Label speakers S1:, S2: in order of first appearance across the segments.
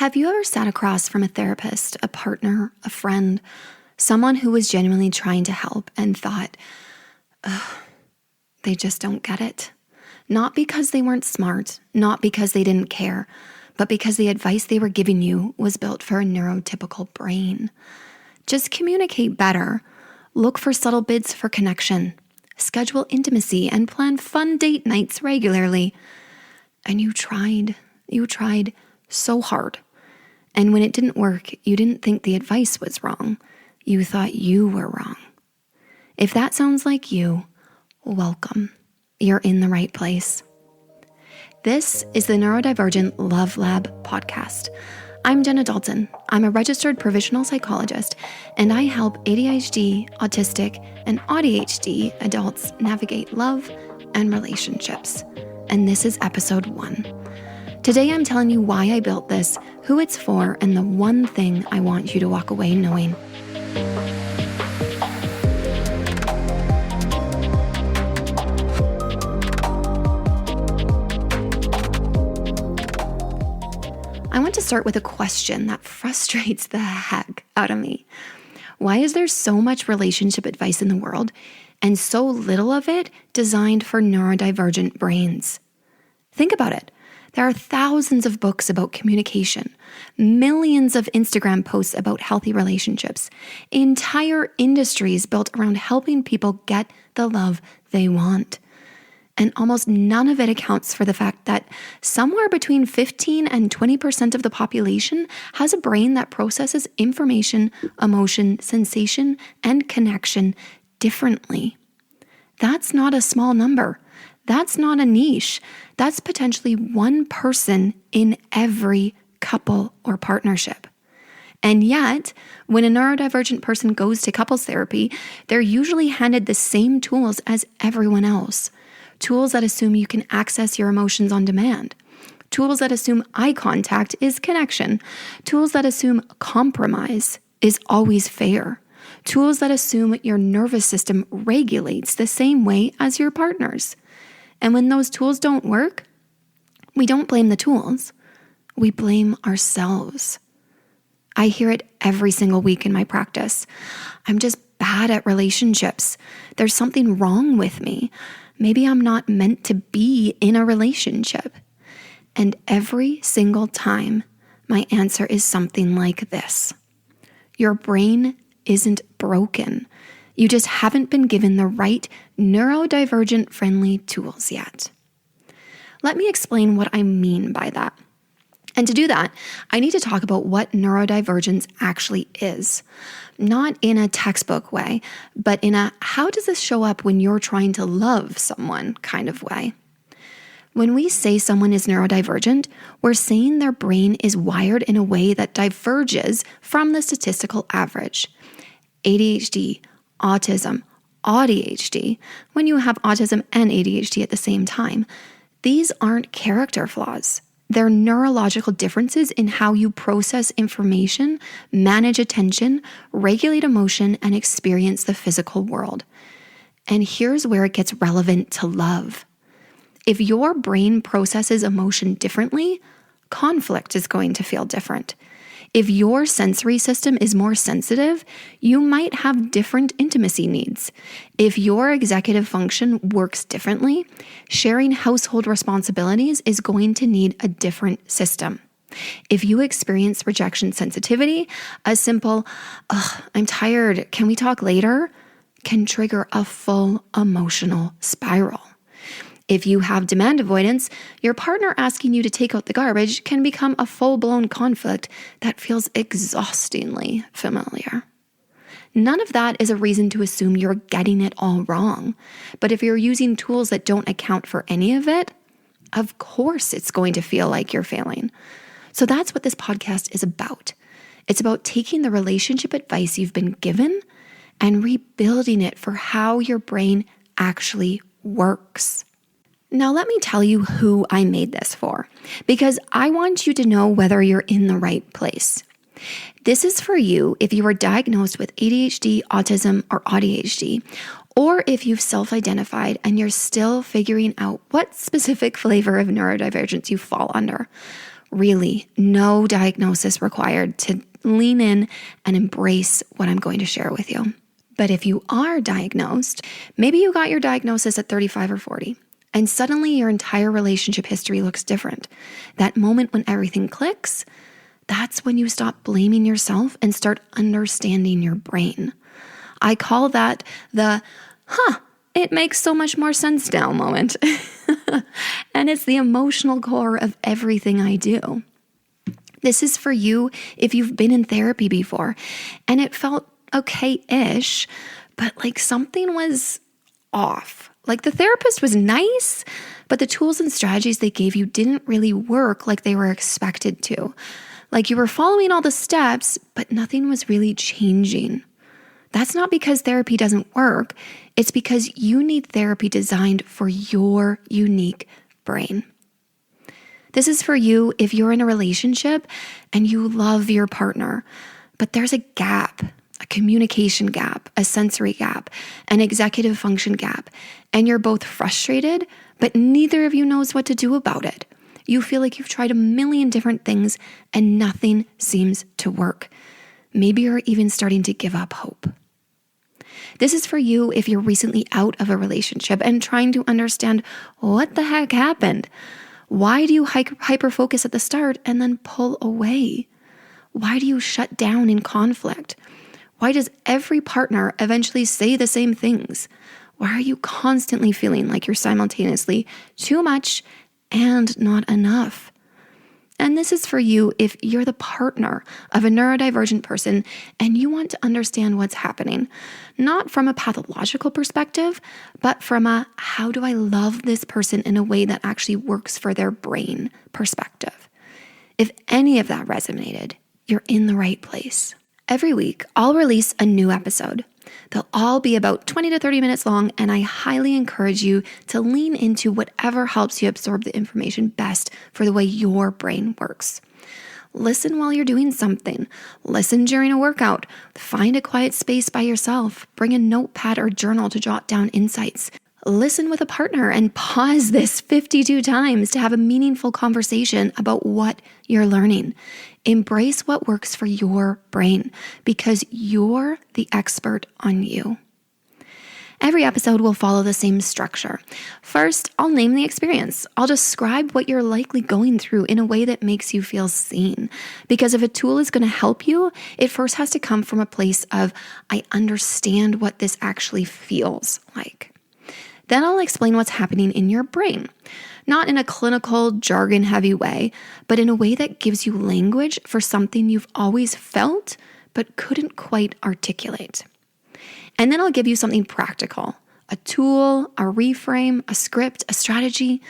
S1: Have you ever sat across from a therapist, a partner, a friend, someone who was genuinely trying to help and thought, they just don't get it? Not because they weren't smart, not because they didn't care, but because the advice they were giving you was built for a neurotypical brain. Just communicate better. Look for subtle bids for connection. Schedule intimacy and plan fun date nights regularly. And you tried so hard. And when it didn't work, you didn't think the advice was wrong. You thought you were wrong. If that sounds like you, welcome. You're in the right place. This is the Neurodivergent Love Lab podcast. I'm Jenna Dalton. I'm a registered provisional psychologist, and I help ADHD, autistic, and ADHD adults navigate love and relationships. And this is episode 1. Today I'm telling you why I built this, who it's for, and the one thing I want you to walk away knowing. I want to start with a question that frustrates the heck out of me. Why is there so much relationship advice in the world and so little of it designed for neurodivergent brains? Think about it. There are thousands of books about communication, millions of Instagram posts about healthy relationships, entire industries built around helping people get the love they want. And almost none of it accounts for the fact that somewhere between 15 and 20% of the population has a brain that processes information, emotion, sensation, and connection differently. That's not a small number. That's not a niche. That's potentially one person in every couple or partnership. And yet, when a neurodivergent person goes to couples therapy, they're usually handed the same tools as everyone else. Tools that assume you can access your emotions on demand. Tools that assume eye contact is connection. Tools that assume compromise is always fair. Tools that assume your nervous system regulates the same way as your partner's. And when those tools don't work, we don't blame the tools. We blame ourselves. I hear it every single week in my practice. I'm just bad at relationships. There's something wrong with me. Maybe I'm not meant to be in a relationship. And every single time, my answer is something like this. Your brain isn't broken. You just haven't been given the right neurodivergent friendly tools yet. Let me explain what I mean by that. And to do that, I need to talk about what neurodivergence actually is. Not in a textbook way, but in a how does this show up when you're trying to love someone kind of way. When we say someone is neurodivergent, we're saying their brain is wired in a way that diverges from the statistical average. ADHD, autism, ADHD, when you have autism and ADHD at the same time, these aren't character flaws. They're neurological differences in how you process information, manage attention, regulate emotion, and experience the physical world. And here's where it gets relevant to love. If your brain processes emotion differently, conflict is going to feel different. If your sensory system is more sensitive, you might have different intimacy needs. If your executive function works differently, sharing household responsibilities is going to need a different system. If you experience rejection sensitivity, a simple, I'm tired, can we talk later, can trigger a full emotional spiral. If you have demand avoidance, your partner asking you to take out the garbage can become a full-blown conflict that feels exhaustingly familiar. None of that is a reason to assume you're getting it all wrong. But if you're using tools that don't account for any of it, of course it's going to feel like you're failing. So that's what this podcast is about. It's about taking the relationship advice you've been given and rebuilding it for how your brain actually works. Now, let me tell you who I made this for, because I want you to know whether you're in the right place. This is for you if you were diagnosed with ADHD, autism, or ADHD, or if you've self-identified and you're still figuring out what specific flavor of neurodivergence you fall under. Really, no diagnosis required to lean in and embrace what I'm going to share with you. But if you are diagnosed, maybe you got your diagnosis at 35 or 40, and suddenly your entire relationship history looks different. That moment when everything clicks, that's when you stop blaming yourself and start understanding your brain. I call that the, it makes so much more sense now moment. And it's the emotional core of everything I do. This is for you if you've been in therapy before and it felt okay-ish, but like something was off. Like the therapist was nice, but the tools and strategies they gave you didn't really work like they were expected to. Like you were following all the steps, but nothing was really changing. That's not because therapy doesn't work. It's because you need therapy designed for your unique brain. This is for you if you're in a relationship and you love your partner, but there's a gap, a communication gap, a sensory gap, an executive function gap, and you're both frustrated, but neither of you knows what to do about it. You feel like you've tried a million different things and nothing seems to work. Maybe you're even starting to give up hope. This is for you if you're recently out of a relationship and trying to understand what the heck happened. Why do you hyper-focus at the start and then pull away? Why do you shut down in conflict? Why does every partner eventually say the same things? Why are you constantly feeling like you're simultaneously too much and not enough? And this is for you if you're the partner of a neurodivergent person and you want to understand what's happening, not from a pathological perspective, but from a how do I love this person in a way that actually works for their brain perspective. If any of that resonated, you're in the right place. Every week, I'll release a new episode. They'll all be about 20 to 30 minutes long, and I highly encourage you to lean into whatever helps you absorb the information best for the way your brain works. Listen while you're doing something. Listen during a workout. Find a quiet space by yourself. Bring a notepad or journal to jot down insights. Listen with a partner and pause this 52 times to have a meaningful conversation about what you're learning. Embrace what works for your brain because you're the expert on you. Every episode will follow the same structure. First, I'll name the experience. I'll describe what you're likely going through in a way that makes you feel seen. Because if a tool is going to help you, it first has to come from a place of, I understand what this actually feels like. Then I'll explain what's happening in your brain. Not in a clinical, jargon-heavy way, but in a way that gives you language for something you've always felt but couldn't quite articulate. And then I'll give you something practical, a tool, a reframe, a script, a strategy,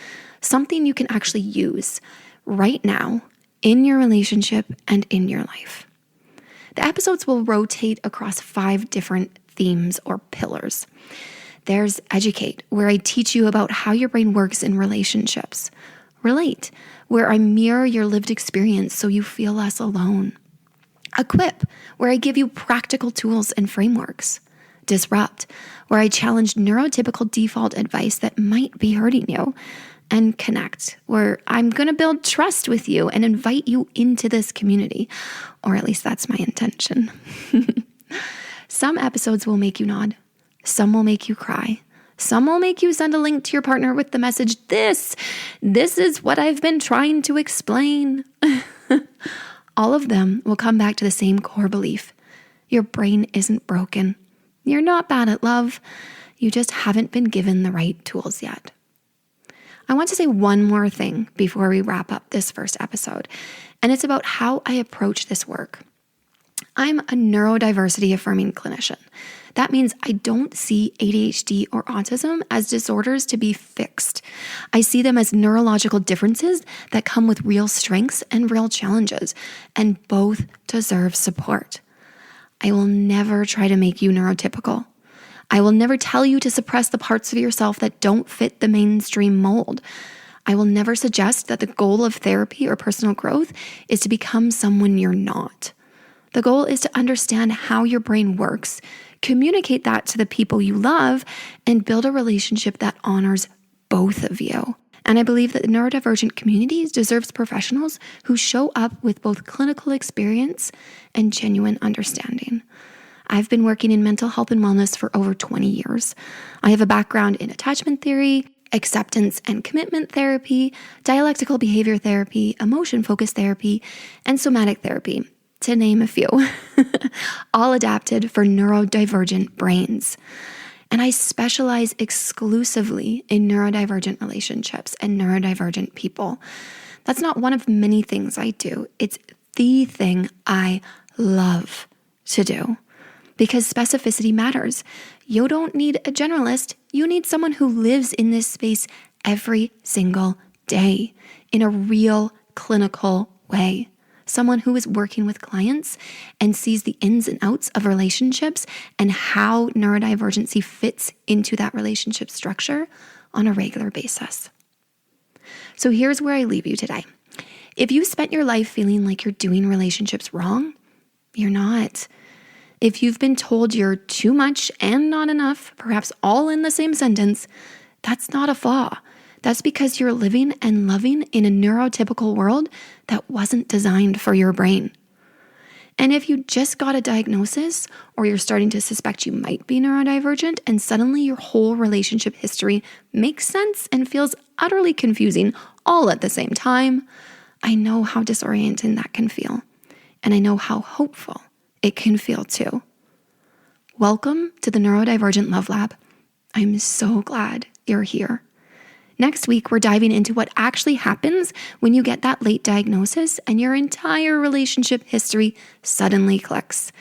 S1: something you can actually use right now in your relationship and in your life. The episodes will rotate across 5 different themes or pillars. There's Educate, where I teach you about how your brain works in relationships. Relate, where I mirror your lived experience so you feel less alone. Equip, where I give you practical tools and frameworks. Disrupt, where I challenge neurotypical default advice that might be hurting you. And Connect, where I'm going to build trust with you and invite you into this community. Or at least that's my intention. Some episodes will make you nod. Some will make you cry. Some will make you send a link to your partner with the message, this is what I've been trying to explain. All of them will come back to the same core belief. Your brain isn't broken. You're not bad at love. You just haven't been given the right tools yet. I want to say one more thing before we wrap up this first episode, and it's about how I approach this work. I'm a neurodiversity affirming clinician. That means I don't see ADHD or autism as disorders to be fixed. I see them as neurological differences that come with real strengths and real challenges, and both deserve support. I will never try to make you neurotypical. I will never tell you to suppress the parts of yourself that don't fit the mainstream mold. I will never suggest that the goal of therapy or personal growth is to become someone you're not. The goal is to understand how your brain works, communicate that to the people you love, and build a relationship that honors both of you. And I believe that the neurodivergent community deserves professionals who show up with both clinical experience and genuine understanding. I've been working in mental health and wellness for over 20 years. I have a background in attachment theory, acceptance and commitment therapy, dialectical behavior therapy, emotion-focused therapy, and somatic therapy, to name a few, all adapted for neurodivergent brains. And I specialize exclusively in neurodivergent relationships and neurodivergent people. That's not one of many things I do. It's the thing I love to do because specificity matters. You don't need a generalist. You need someone who lives in this space every single day in a real clinical way. Someone who is working with clients and sees the ins and outs of relationships and how neurodivergency fits into that relationship structure on a regular basis. So here's where I leave you today. If you spent your life feeling like you're doing relationships wrong, you're not. If you've been told you're too much and not enough, perhaps all in the same sentence, that's not a flaw. That's because you're living and loving in a neurotypical world that wasn't designed for your brain. And if you just got a diagnosis or you're starting to suspect you might be neurodivergent and suddenly your whole relationship history makes sense and feels utterly confusing all at the same time, I know how disorienting that can feel. And I know how hopeful it can feel too. Welcome to the Neurodivergent Love Lab. I'm so glad you're here. Next week, we're diving into what actually happens when you get that late diagnosis and your entire relationship history suddenly clicks.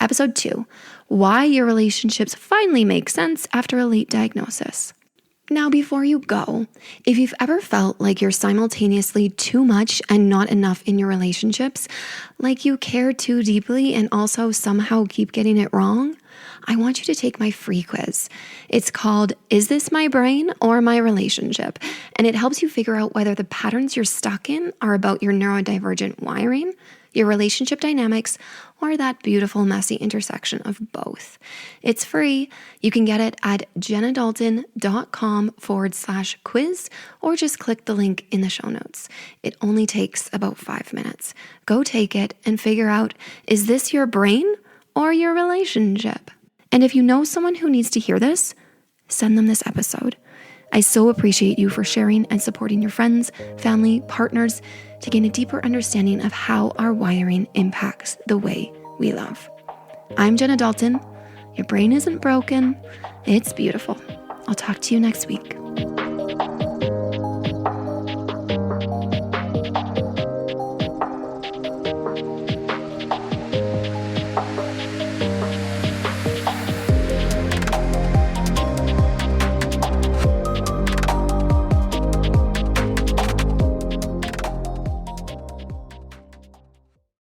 S1: Episode 2, why your relationships finally make sense after a late diagnosis. Now, before you go, if you've ever felt like you're simultaneously too much and not enough in your relationships, like you care too deeply and also somehow keep getting it wrong, I want you to take my free quiz. It's called, Is This My Brain or My Relationship? And it helps you figure out whether the patterns you're stuck in are about your neurodivergent wiring, your relationship dynamics, or that beautiful, messy intersection of both. It's free. You can get it at jennadalton.com/quiz, or just click the link in the show notes. It only takes about 5 minutes. Go take it and figure out, is this your brain or your relationship? And if you know someone who needs to hear this, send them this episode. I so appreciate you for sharing and supporting your friends, family, partners to gain a deeper understanding of how our wiring impacts the way we love. I'm Jenna Dalton. Your brain isn't broken. It's beautiful. I'll talk to you next week.